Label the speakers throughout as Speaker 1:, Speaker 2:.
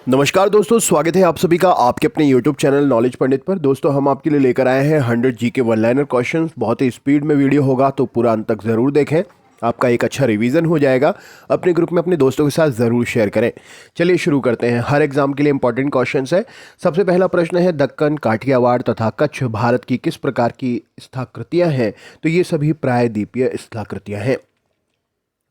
Speaker 1: नमस्कार दोस्तों, स्वागत है आप सभी का आपके अपने YouTube चैनल नॉलेज पंडित पर। दोस्तों हम आपके लिए लेकर आए हैं 100 जीके वन लाइनर क्वेश्चंस। बहुत ही स्पीड में वीडियो होगा तो पूरा अंत तक ज़रूर देखें, आपका एक अच्छा रिवीजन हो जाएगा। अपने ग्रुप में अपने दोस्तों के साथ ज़रूर शेयर करें। चलिए शुरू करते हैं। हर एग्जाम के लिए इंपॉर्टेंट क्वेश्चंस है। सबसे पहला प्रश्न है, दक्कन, काठियावाड़ तथा कच्छ भारत की किस प्रकार की स्थलाकृतियाँ हैं? तो ये सभी प्रायद्वीपीय स्थलाकृतियाँ हैं।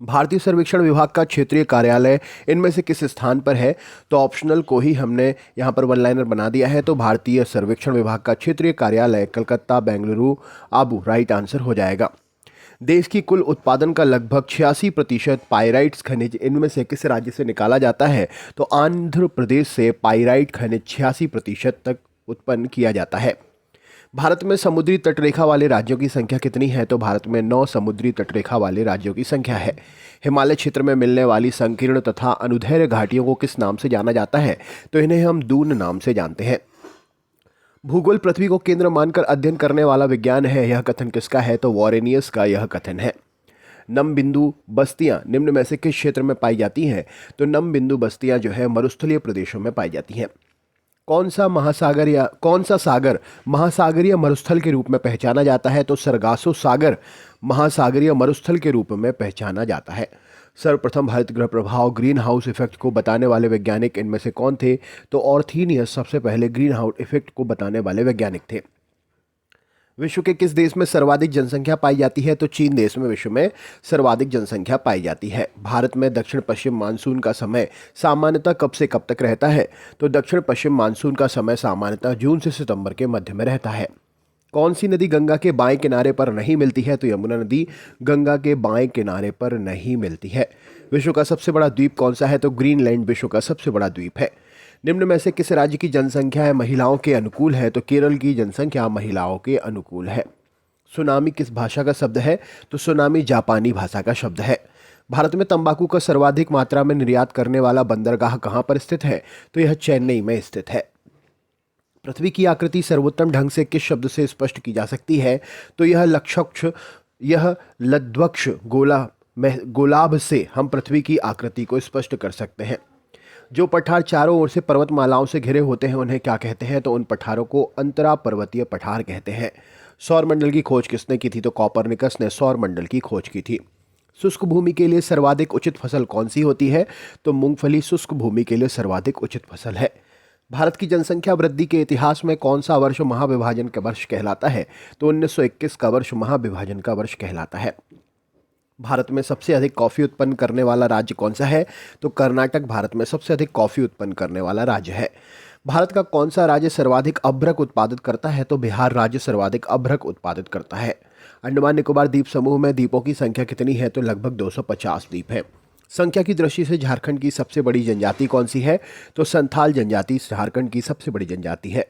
Speaker 1: भारतीय सर्वेक्षण विभाग का क्षेत्रीय कार्यालय इनमें से किस स्थान पर है? तो ऑप्शनल को ही हमने यहाँ पर वन लाइनर बना दिया है। तो भारतीय सर्वेक्षण विभाग का क्षेत्रीय कार्यालय कलकत्ता, बेंगलुरु, आबू राइट आंसर हो जाएगा। देश की कुल उत्पादन का लगभग 86% पाइराइट्स खनिज इनमें से किस राज्य से निकाला जाता है? तो आंध्र प्रदेश से पाइराइट खनिज 86% तक उत्पन्न किया जाता है। भारत में समुद्री तटरेखा वाले राज्यों की संख्या कितनी है? तो भारत में 9 समुद्री तटरेखा वाले राज्यों की संख्या है। हिमालय क्षेत्र में मिलने वाली संकीर्ण तथा अनुदैर्घ्य घाटियों को किस नाम से जाना जाता है? तो इन्हें हम दून नाम से जानते हैं। भूगोल पृथ्वी को केंद्र मानकर अध्ययन करने वाला विज्ञान है, यह कथन किसका है? तो वॉरेनियस का यह कथन है। नम बिंदु बस्तियां निम्न में से किस क्षेत्र में पाई जाती हैं? तो नम बिंदु बस्तियां जो है मरुस्थलीय प्रदेशों में पाई जाती हैं। कौन सा सागर महासागरीय मरुस्थल के रूप में पहचाना जाता है? तो सरगासो सागर महासागरीय मरुस्थल के रूप में पहचाना जाता है। सर्वप्रथम हरित गृह प्रभाव ग्रीन हाउस इफेक्ट को बताने वाले वैज्ञानिक इनमें से कौन थे? तो ऑर्थीनियस सबसे पहले ग्रीन हाउस इफेक्ट को बताने वाले वैज्ञानिक थे। विश्व के किस देश में सर्वाधिक जनसंख्या पाई जाती है? तो चीन देश में विश्व में सर्वाधिक जनसंख्या पाई जाती है। भारत में दक्षिण पश्चिम मानसून का समय सामान्यतः कब से कब तक रहता है? तो दक्षिण पश्चिम मानसून का समय सामान्यतः जून से सितंबर के मध्य में रहता है। कौन सी नदी गंगा के बाएं किनारे पर नहीं मिलती है? तो यमुना नदी गंगा के बाएं किनारे पर नहीं मिलती है। विश्व का सबसे बड़ा द्वीप कौन सा है? तो ग्रीनलैंड विश्व का सबसे बड़ा द्वीप है। निम्न में से किस राज्य की जनसंख्या है महिलाओं के अनुकूल है? तो केरल की जनसंख्या महिलाओं के अनुकूल है। सुनामी किस भाषा का शब्द है? तो सुनामी जापानी भाषा का शब्द है। भारत में तंबाकू का सर्वाधिक मात्रा में निर्यात करने वाला बंदरगाह कहाँ पर स्थित है? तो यह चेन्नई में स्थित है। पृथ्वी की आकृति सर्वोत्तम ढंग से किस शब्द से स्पष्ट की जा सकती है? तो यह लद्वक्ष गोलाभ से हम पृथ्वी की आकृति को स्पष्ट कर सकते हैं। जो पठार चारों ओर से पर्वतमालाओं से घिरे होते हैं उन्हें क्या कहते हैं? तो उन पठारों को अंतरा पर्वतीय पठार कहते हैं। सौर मंडल की खोज किसने की थी? तो कॉपरनिकस ने सौर मंडल की खोज की थी। शुष्क भूमि के लिए सर्वाधिक उचित फसल कौन सी होती है? तो मूंगफली शुष्क भूमि के लिए सर्वाधिक उचित फसल है। भारत की जनसंख्या वृद्धि के इतिहास में कौन सा वर्ष महाविभाजन का वर्ष कहलाता है? तो 1921 का वर्ष महाविभाजन का वर्ष कहलाता है। भारत में सबसे अधिक कॉफ़ी उत्पन्न करने वाला राज्य कौन सा है? तो कर्नाटक भारत में सबसे अधिक कॉफ़ी उत्पन्न करने वाला राज्य है। भारत का कौन सा राज्य सर्वाधिक अभ्रक उत्पादित करता है? तो बिहार राज्य सर्वाधिक अभ्रक उत्पादित करता है। अंडमान निकोबार द्वीप समूह में द्वीपों की संख्या कितनी है? तो लगभग 250 द्वीप है। संख्या की दृष्टि से झारखंड की सबसे बड़ी जनजाति कौन सी है? तो संथाल जनजाति झारखंड की सबसे बड़ी जनजाति है।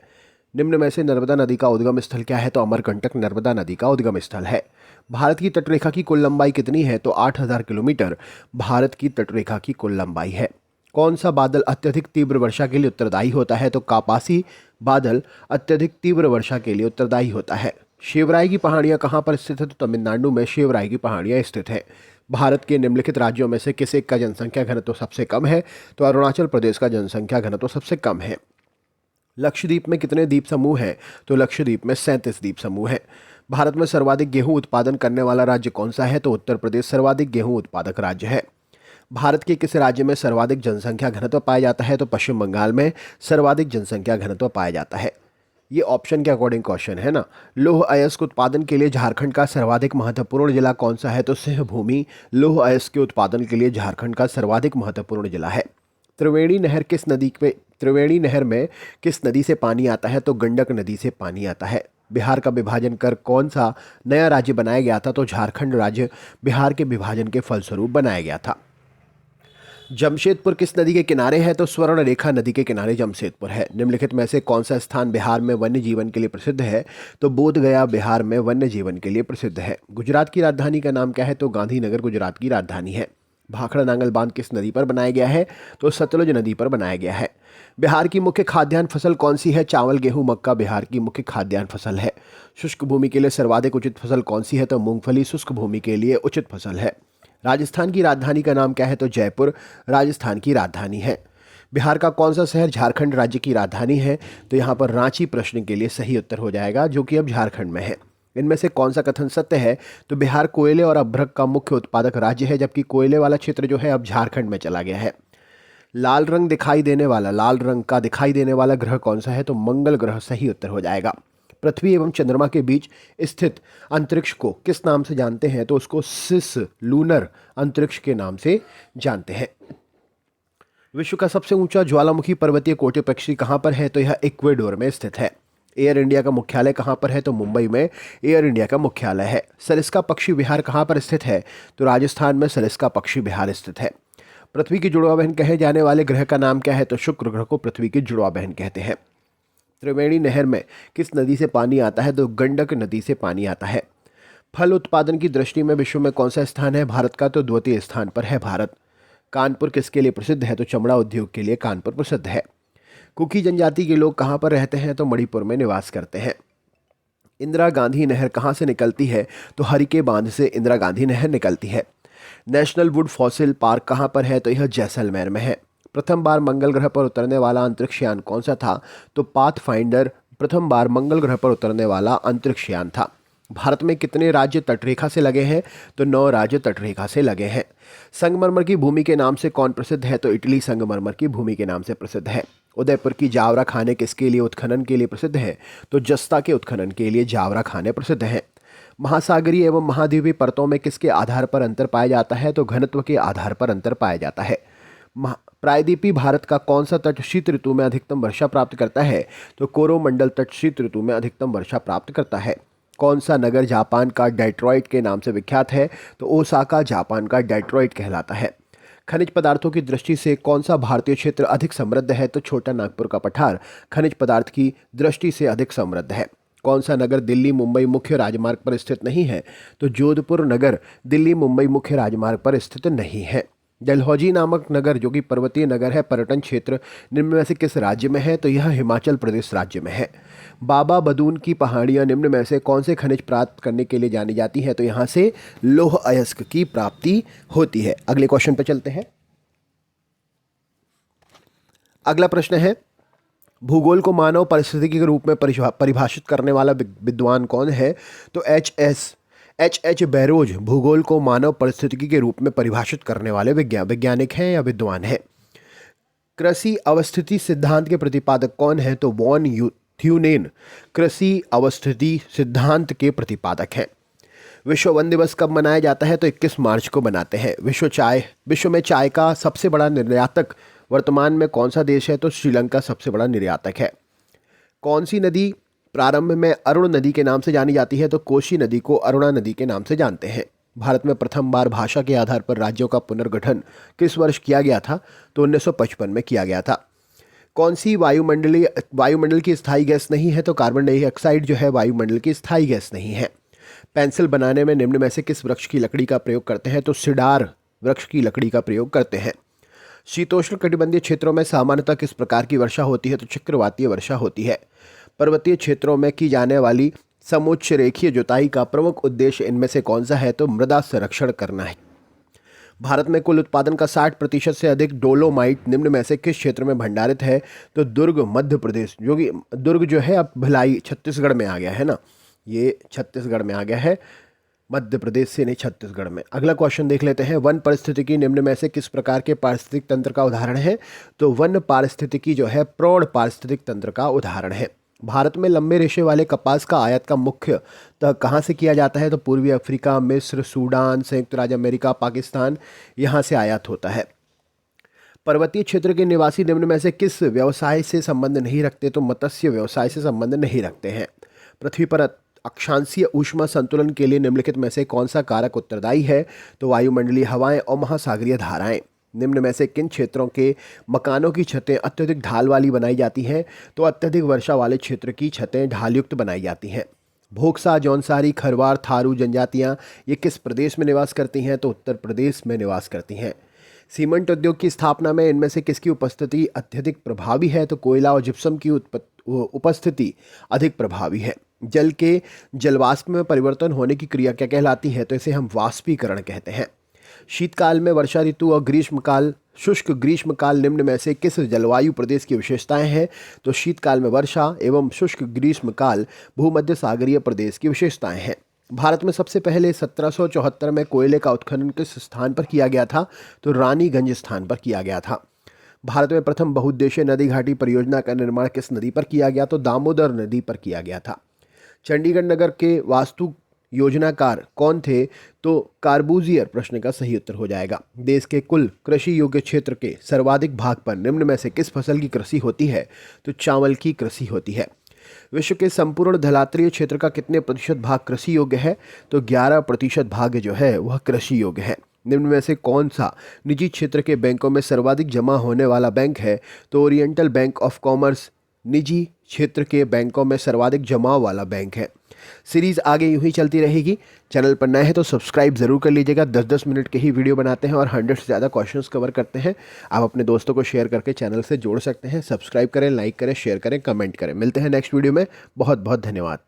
Speaker 1: निम्न में से नर्मदा नदी का उद्गम स्थल क्या है? तो अमरकंटक नर्मदा नदी का उद्गम स्थल है। भारत की तटरेखा की कुल लंबाई कितनी है? तो 8000 किलोमीटर भारत की तटरेखा की कुल लंबाई है। कौन सा बादल अत्यधिक तीव्र वर्षा के लिए उत्तरदायी होता है? तो कापासी बादल अत्यधिक तीव्र वर्षा के लिए उत्तरदायी होता है। शिवराय की पहाड़ियाँ कहाँ पर स्थित है? तो तमिलनाडु में शिवराय की पहाड़ियाँ स्थित है। भारत के निम्नलिखित राज्यों में से किस एक का जनसंख्या घनत्व सबसे कम है? तो अरुणाचल प्रदेश का जनसंख्या घनत्व सबसे कम है। लक्षद्वीप में कितने द्वीप समूह हैं? तो लक्षद्वीप में 37 द्वीप समूह हैं। भारत में सर्वाधिक गेहूं उत्पादन करने वाला राज्य कौन सा है? तो उत्तर प्रदेश सर्वाधिक गेहूं उत्पादक राज्य है। भारत के किस राज्य में सर्वाधिक जनसंख्या घनत्व पाया जाता है? तो पश्चिम बंगाल में सर्वाधिक जनसंख्या घनत्व पाया जाता है। ये ऑप्शन के अकॉर्डिंग क्वेश्चन है ना। लौह अयस्क उत्पादन के लिए झारखंड का सर्वाधिक महत्वपूर्ण जिला कौन सा है? तो सिंहभूमि लौह अयस्क के उत्पादन के लिए झारखंड का सर्वाधिक महत्वपूर्ण जिला है। त्रिवेणी नहर में किस नदी से पानी आता है? तो गंडक नदी से पानी आता है। बिहार का विभाजन कर कौन सा नया राज्य बनाया गया था? तो झारखंड राज्य बिहार के विभाजन के फलस्वरूप बनाया गया था। जमशेदपुर किस नदी के किनारे है? तो स्वर्णरेखा नदी के किनारे जमशेदपुर है। निम्नलिखित में से कौन सा स्थान बिहार में वन्य जीवन के लिए प्रसिद्ध है? तो बोधगया बिहार में वन्य जीवन के लिए प्रसिद्ध है। गुजरात की राजधानी का नाम क्या है? तो गांधीनगर गुजरात की राजधानी है। भाखड़ा नांगल बांध किस नदी पर बनाया गया है? तो सतलुज नदी पर बनाया गया है। बिहार की मुख्य खाद्यान्न फसल कौन सी है? चावल, गेहूं, मक्का बिहार की मुख्य खाद्यान्न फसल है। शुष्क भूमि के लिए सर्वाधिक उचित फसल कौन सी है? तो मूंगफली शुष्क भूमि के लिए उचित फसल है। राजस्थान की राजधानी का नाम क्या है? तो जयपुर राजस्थान की राजधानी है। बिहार का कौन सा शहर झारखंड राज्य की राजधानी है? तो यहाँ पर रांची प्रश्न के लिए सही उत्तर हो जाएगा, जो कि अब झारखंड में है। इनमें से कौन सा कथन सत्य है? तो बिहार कोयले और अभ्रक का मुख्य उत्पादक राज्य है, जबकि कोयले वाला क्षेत्र जो है अब झारखंड में चला गया है। लाल रंग का दिखाई देने वाला ग्रह कौन सा है? तो मंगल ग्रह सही उत्तर हो जाएगा। पृथ्वी एवं चंद्रमा के बीच स्थित अंतरिक्ष को किस नाम से जानते हैं? तो उसको सिस लूनर अंतरिक्ष के नाम से जानते हैं। विश्व का सबसे ऊंचा ज्वालामुखी पर्वतीय कोटि पक्षी कहाँ पर है? तो यह इक्वेडोर में स्थित है। एयर इंडिया का मुख्यालय कहाँ पर है? तो मुंबई में एयर इंडिया का मुख्यालय है। सरिस्का पक्षी विहार कहाँ पर स्थित है? तो राजस्थान में सरिस्का पक्षी विहार स्थित है। पृथ्वी की जुड़वा बहन कहे जाने वाले ग्रह का नाम क्या है? तो शुक्र ग्रह को पृथ्वी की जुड़वा बहन कहते हैं। त्रिवेणी नहर में किस नदी से पानी आता है? तो गंडक नदी से पानी आता है। फल उत्पादन की दृष्टि में विश्व में कौन सा स्थान है भारत का? तो द्वितीय स्थान पर है भारत। कानपुर किसके लिए प्रसिद्ध है? तो चमड़ा उद्योग के लिए कानपुर प्रसिद्ध है। कुकी जनजाति के लोग कहाँ पर रहते हैं? तो मणिपुर में निवास करते हैं। इंदिरा गांधी नहर कहाँ से निकलती है? तो हरिके बांध से इंदिरा गांधी नहर निकलती है। नेशनल वुड फॉसिल पार्क कहाँ पर है? तो यह जैसलमेर में है। प्रथम बार मंगल ग्रह पर उतरने वाला अंतरिक्ष यान कौन सा था? तो पाथफाइंडर प्रथम बार मंगल ग्रह पर उतरने वाला अंतरिक्ष यान था। भारत में कितने राज्य तटरेखा से लगे हैं? तो 9 राज्य तटरेखा से लगे हैं। संगमरमर की भूमि के नाम से कौन प्रसिद्ध है? तो इटली संगमरमर की भूमि के नाम से प्रसिद्ध है। उदयपुर की जावरा खाने किसके लिए उत्खनन के लिए प्रसिद्ध है? तो जस्ता के उत्खनन के लिए जावरा खाने प्रसिद्ध हैं। महासागरीय एवं महाद्वीपीय परतों में किसके आधार पर अंतर पाया जाता है? तो घनत्व के आधार पर अंतर पाया जाता है। प्रायद्वीपीय भारत का कौन सा तट शीत ऋतु में अधिकतम वर्षा प्राप्त करता है? तो कोरोमंडल तट शीत ऋतु में अधिकतम वर्षा प्राप्त करता है। कौन सा नगर जापान का डेट्रॉइट के नाम से विख्यात है? तो ओसाका जापान का डेट्रॉइट कहलाता है। खनिज पदार्थों की दृष्टि से कौन सा भारतीय क्षेत्र अधिक समृद्ध है? तो छोटा नागपुर का पठार खनिज पदार्थ की दृष्टि से अधिक समृद्ध है। कौन सा नगर दिल्ली मुंबई मुख्य राजमार्ग पर स्थित नहीं है? तो जोधपुर नगर दिल्ली मुंबई मुख्य राजमार्ग पर स्थित नहीं है। डलहौजी नामक नगर जो कि पर्वतीय नगर है, पर्यटन क्षेत्र निम्न में से किस राज्य में है? तो यह हिमाचल प्रदेश राज्य में है। बाबा बदून की पहाड़ियां निम्न में से कौन से खनिज प्राप्त करने के लिए जानी जाती है? तो यहाँ से लौह अयस्क की प्राप्ति होती है। अगले क्वेश्चन पर चलते हैं। अगला प्रश्न है, भूगोल को मानव परिस्थिति के रूप में परिभाषित करने वाला विद्वान कौन है? तो एच बैरोज भूगोल को मानव परिस्थितिकी के रूप में परिभाषित करने वाले वैज्ञानिक हैं या विद्वान हैं। कृषि अवस्थिति सिद्धांत के प्रतिपादक कौन है? तो वॉन थ्यूनेन कृषि अवस्थिति सिद्धांत के प्रतिपादक हैं। विश्व वन दिवस कब मनाया जाता है? तो 21 मार्च को मनाते हैं। विश्व में चाय का सबसे बड़ा निर्यातक वर्तमान में कौन सा देश है? तो श्रीलंका सबसे बड़ा निर्यातक है। कौन सी नदी प्रारंभ में अरुण नदी के नाम से जानी जाती है? तो कोशी नदी को अरुणा नदी के नाम से जानते हैं। भारत में प्रथम बार भाषा के आधार पर राज्यों का पुनर्गठन किस वर्ष किया गया था? तो 1955 में किया गया था। कौन सी वायुमंडल की स्थायी गैस नहीं है? तो कार्बन डाइऑक्साइड जो है वायुमंडल की स्थायी गैस नहीं है। पेंसिल बनाने में निम्न में से किस वृक्ष की लकड़ी का प्रयोग करते हैं? तो सिडार वृक्ष की लकड़ी का प्रयोग करते हैं। शीतोष्ण कटिबंधीय क्षेत्रों में सामान्यतः किस प्रकार की वर्षा होती है? तो चक्रवातीय वर्षा होती है। पर्वतीय क्षेत्रों में की जाने वाली समुच्च रेखीय जुताई का प्रमुख उद्देश्य इनमें से कौन सा है? तो मृदा संरक्षण करना है। भारत में कुल उत्पादन का 60% से अधिक डोलोमाइट निम्न में से किस क्षेत्र में भंडारित है? तो दुर्ग मध्य प्रदेश, जो कि दुर्ग जो है अब भिलाई छत्तीसगढ़ में आ गया है ना, ये छत्तीसगढ़ में आ गया है, मध्य प्रदेश से नहीं, छत्तीसगढ़ में। अगला क्वेश्चन देख लेते हैं, वन पारिस्थितिकी निम्न में से किस प्रकार के पारिस्थितिक तंत्र का उदाहरण है? तो वन पारिस्थितिकी जो है प्रौढ़ पारिस्थितिक तंत्र का उदाहरण है। भारत में लंबे रेशे वाले कपास का आयात का मुख्यतः कहाँ से किया जाता है? तो पूर्वी अफ्रीका, मिस्र, सूडान, संयुक्त राज्य अमेरिका, पाकिस्तान, यहाँ से आयात होता है। पर्वतीय क्षेत्र के निवासी निम्न में से किस व्यवसाय से संबंध नहीं रखते? तो मत्स्य व्यवसाय से संबंध नहीं रखते हैं। पृथ्वी पर अक्षांशीय ऊष्मा संतुलन के लिए निम्नलिखित में से कौन सा कारक उत्तरदायी है? तो वायुमंडलीय हवाएं और महासागरीय धाराएं। निम्न में से किन क्षेत्रों के मकानों की छतें अत्यधिक ढाल वाली बनाई जाती हैं? तो अत्यधिक वर्षा वाले क्षेत्र की छतें ढालयुक्त बनाई जाती हैं। भोक्सा, जौनसारी, खरवार, थारू जनजातियाँ ये किस प्रदेश में निवास करती हैं? तो उत्तर प्रदेश में निवास करती हैं। सीमेंट उद्योग की स्थापना में इनमें से किसकी उपस्थिति अत्यधिक प्रभावी है? तो कोयला और जिप्सम की उपस्थिति अधिक प्रभावी है। जल के जलवाष्प में परिवर्तन होने की क्रिया क्या कहलाती है? तो इसे हम वाष्पीकरण कहते हैं। शीतकाल में वर्षा ऋतु और ग्रीष्मकाल शुष्क ग्रीष्मकाल निम्न में से किस जलवायु प्रदेश की विशेषताएं हैं? तो शीतकाल में वर्षा एवं शुष्क ग्रीष्मकाल भूमध्य सागरीय प्रदेश की विशेषताएं हैं। भारत में सबसे पहले 1774 में कोयले का उत्खनन किस स्थान पर किया गया था? तो रानीगंज स्थान पर किया गया था। भारत में प्रथम बहुउद्देशीय नदी घाटी परियोजना का निर्माण किस नदी पर किया गया? तो दामोदर नदी पर किया गया था। चंडीगढ़ नगर के वास्तु योजनाकार कौन थे? तो कार्बूजियर प्रश्न का सही उत्तर हो जाएगा। देश के कुल कृषि योग्य क्षेत्र के सर्वाधिक भाग पर निम्न में से किस फसल की कृषि होती है? तो चावल की कृषि होती है। विश्व के संपूर्ण धरातलीय क्षेत्र का कितने प्रतिशत भाग कृषि योग्य है? तो 11% भाग जो है वह कृषि योग्य है। निम्न में से कौन सा निजी क्षेत्र के बैंकों में सर्वाधिक जमा होने वाला बैंक है? तो ओरिएंटल बैंक ऑफ कॉमर्स निजी क्षेत्र के बैंकों में सर्वाधिक जमाव वाला बैंक है। सीरीज आगे यूं ही चलती रहेगी। चैनल पर नए हैं तो सब्सक्राइब जरूर कर लीजिएगा। 10-10 मिनट के ही वीडियो बनाते हैं और 100 से ज़्यादा क्वेश्चंस कवर करते हैं। आप अपने दोस्तों को शेयर करके चैनल से जोड़ सकते हैं। सब्सक्राइब करें, लाइक करें, शेयर करें, कमेंट करें। मिलते हैं नेक्स्ट वीडियो में। बहुत बहुत धन्यवाद।